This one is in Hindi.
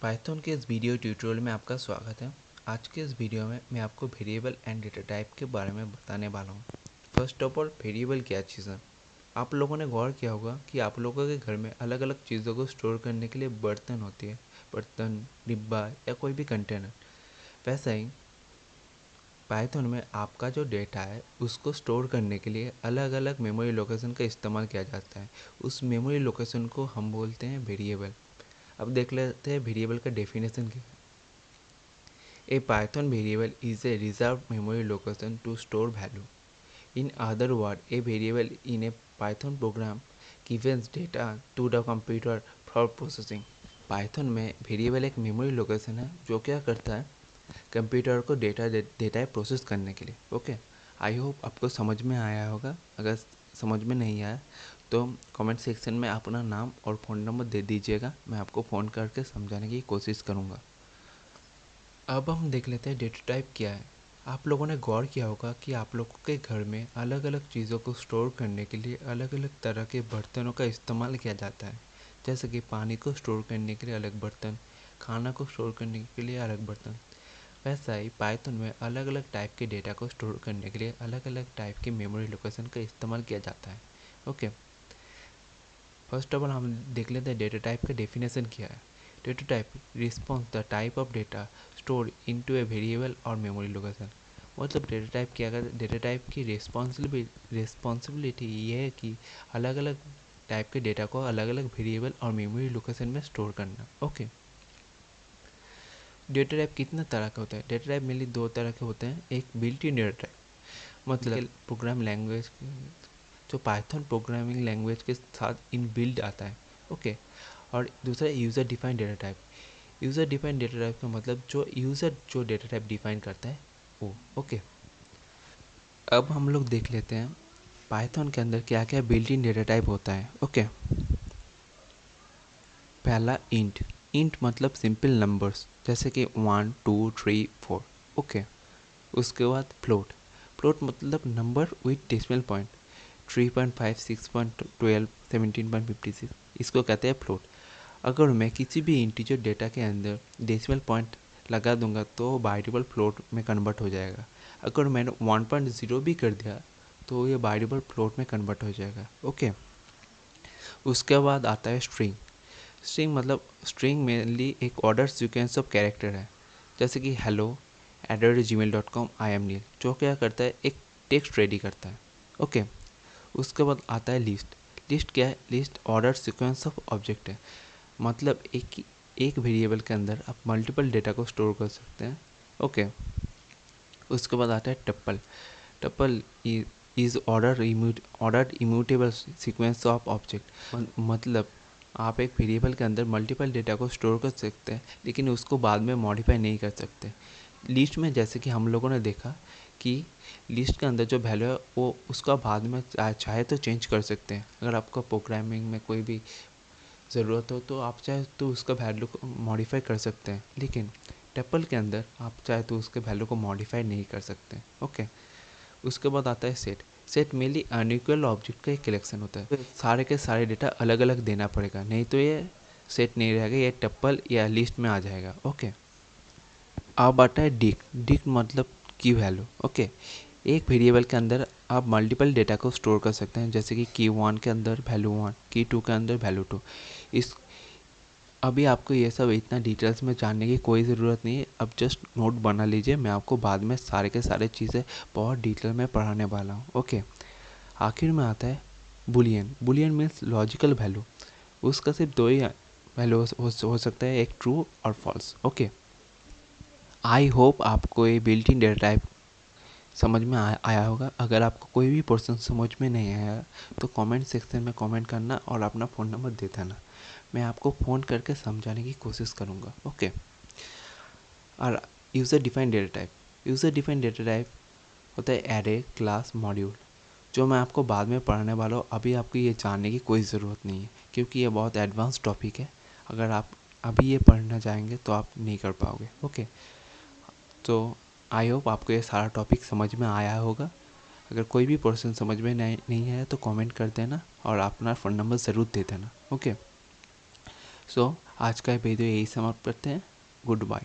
पाइथन के इस वीडियो ट्यूटोरियल में आपका स्वागत है। आज के इस वीडियो में मैं आपको वेरिएबल एंड डेटा टाइप के बारे में बताने वाला हूँ। फर्स्ट ऑफ ऑल, वेरिएबल क्या चीज़ है? आप लोगों ने गौर किया होगा कि आप लोगों के घर में अलग अलग चीज़ों को स्टोर करने के लिए बर्तन होती है, बर्तन, डिब्बा या कोई भी कंटेनर। वैसा ही पाइथन में आपका जो डेटा है उसको स्टोर करने के लिए अलग अलग मेमोरी लोकेशन का इस्तेमाल किया जाता है। उस मेमोरी लोकेशन को हम बोलते हैं वेरिएबल। अब देख लेते हैं वेरिएबल का डेफिनेशन क्या है। A Python variable is a reserved memory location to store value. In other words, a variable in a Python program gives data to the computer for processing. Python में वेरिएबल एक मेमोरी लोकेशन है जो क्या करता है, कंप्यूटर को डेटा देता है प्रोसेस करने के लिए। ओके, आई होप आपको समझ में आया होगा। अगर समझ में नहीं आया तो कमेंट सेक्शन में अपना नाम और फ़ोन नंबर दे दीजिएगा, मैं आपको फ़ोन करके समझाने की कोशिश करूँगा। अब हम देख लेते हैं डेटा टाइप क्या है। आप लोगों ने गौर किया होगा कि आप लोगों के घर में अलग अलग चीज़ों को स्टोर करने के लिए अलग अलग तरह के बर्तनों का इस्तेमाल किया जाता है। जैसे कि पानी को स्टोर करने के लिए अलग बर्तन, खाना को स्टोर करने के लिए अलग बर्तन। वैसा ही पाइथन में अलग अलग टाइप के डेटा को स्टोर करने के लिए अलग अलग टाइप के मेमोरी लोकेशन का इस्तेमाल किया जाता है। ओके, फर्स्ट ऑफ ऑल हम देख लेते हैं डेटा टाइप का डेफिनेशन क्या है। Data type response the type of data store into a variable और मेमोरी लोकेशन। मतलब डेटा टाइप क्या है, डेटा टाइप की रिस्पॉन्सिबिलिटी ये है कि अलग अलग टाइप के डेटा को अलग अलग वेरिएबल और मेमोरी लोकेशन में स्टोर करना। ओके, डेटा टाइप कितने तरह का होता है? डेटा टाइप मेनली दो तरह के होते हैं। एक बिल्ट इन डेटा टाइप, मतलब प्रोग्राम लैंग्वेज जो पाइथन प्रोग्रामिंग लैंग्वेज के साथ इन बिल्ड आता है। ओके, और दूसरा user defined data type. User defined data type का मतलब जो यूज़र जो डेटा टाइप डिफाइन करता है वो। ओके, अब हम लोग देख लेते हैं पाइथन के अंदर क्या क्या बिल्ट इन डेटा टाइप होता है। ओके, पहला इंट। इंट मतलब सिंपल नंबर्स जैसे कि 1 2 3 4। ओके, उसके बाद फ्लोट। फ्लोट मतलब नंबर विथ डेसिमल पॉइंट 3.5 6.12 17.56, इसको कहते हैं फ्लोट। अगर मैं किसी भी इंटीजर डेटा के अंदर डेसिमल पॉइंट लगा दूंगा तो बाइटेबल फ्लोट में कन्वर्ट हो जाएगा। अगर मैंने 1.0 भी कर दिया तो ये बाइटेबल फ्लोट में कन्वर्ट हो जाएगा। ओके, उसके बाद आता है स्ट्रिंग। स्ट्रिंग मतलब स्ट्रिंग मेनली एक ऑर्डर सीक्वेंस ऑफ कैरेक्टर है, जैसे कि hello@gmail.com आई एम नील, जो क्या करता है एक टेक्स्ट रेडी करता है। ओके, उसके बाद आता है लिस्ट। लिस्ट क्या है? List order sequence of object है, मतलब एक वेरिएबल के अंदर आप मल्टीपल डेटा को स्टोर कर सकते हैं। ओके, उसके बाद आता है tuple. Tuple is order immutable sequence of object, मतलब आप एक वेरिएबल के अंदर मल्टीपल डेटा को स्टोर कर सकते हैं लेकिन उसको बाद में मॉडिफाई नहीं कर सकते। लिस्ट में जैसे कि हम लोगों ने देखा कि लिस्ट के अंदर जो वैल्यू है वो उसका बाद में चाहे तो चेंज कर सकते हैं। अगर आपका प्रोग्रामिंग में कोई भी ज़रूरत हो तो आप चाहे तो उसका वैल्यू को मॉडिफाई कर सकते हैं, लेकिन टप्पल के अंदर आप चाहे तो उसके वैल्यू को मॉडिफाई नहीं कर सकते। ओके, उसके बाद आता है set. Set mainly unequal object का एक कलेक्शन होता है, तो सारे के सारे डेटा अलग अलग देना पड़ेगा, नहीं तो ये सेट नहीं रहेगा, ये टप्पल या लिस्ट में आ जाएगा। ओके, अब आता है डिक्ट। डिक्ट मतलब की वैल्यू। ओके, एक वेरिएबल के अंदर आप मल्टीपल डेटा को स्टोर कर सकते हैं, जैसे कि की 1 के अंदर वैल्यू 1, की 2 के अंदर वैल्यू 2। इस अभी आपको ये सब इतना डिटेल्स में जानने की कोई ज़रूरत नहीं है, अब जस्ट नोट बना लीजिए, मैं आपको बाद में सारे के सारे चीज़ें बहुत डिटेल में पढ़ाने वाला हूँ। ओके, आखिर में आता है Boolean. Boolean means logical value. उसका सिर्फ दो ही वैल्यू हो सकता है, एक ट्रू और फॉल्स। ओके, आई होप आपको ये बिल्ट इन डेटा टाइप समझ में आया होगा। अगर आपको कोई भी पर्सन समझ में नहीं आया तो कमेंट सेक्शन में कमेंट करना और अपना फ़ोन नंबर दे देना, मैं आपको फ़ोन करके समझाने की कोशिश करूँगा। ओके, और user defined data type. User defined data type होता है एरे, क्लास, मॉड्यूल, जो मैं आपको बाद में पढ़ाने वाला हूँ। अभी आपको ये जानने की कोई ज़रूरत नहीं है क्योंकि ये बहुत एडवांस टॉपिक है। अगर आप अभी ये पढ़ना चाहेंगे तो आप नहीं कर पाओगे। ओके, तो आई होप आपको ये सारा टॉपिक समझ में आया होगा। अगर कोई भी पर्सन समझ में नहीं आया तो कमेंट कर देना और अपना फ़ोन नंबर ज़रूर दे देना। ओके, सो आज का वीडियो यही समाप्त करते हैं। Good bye.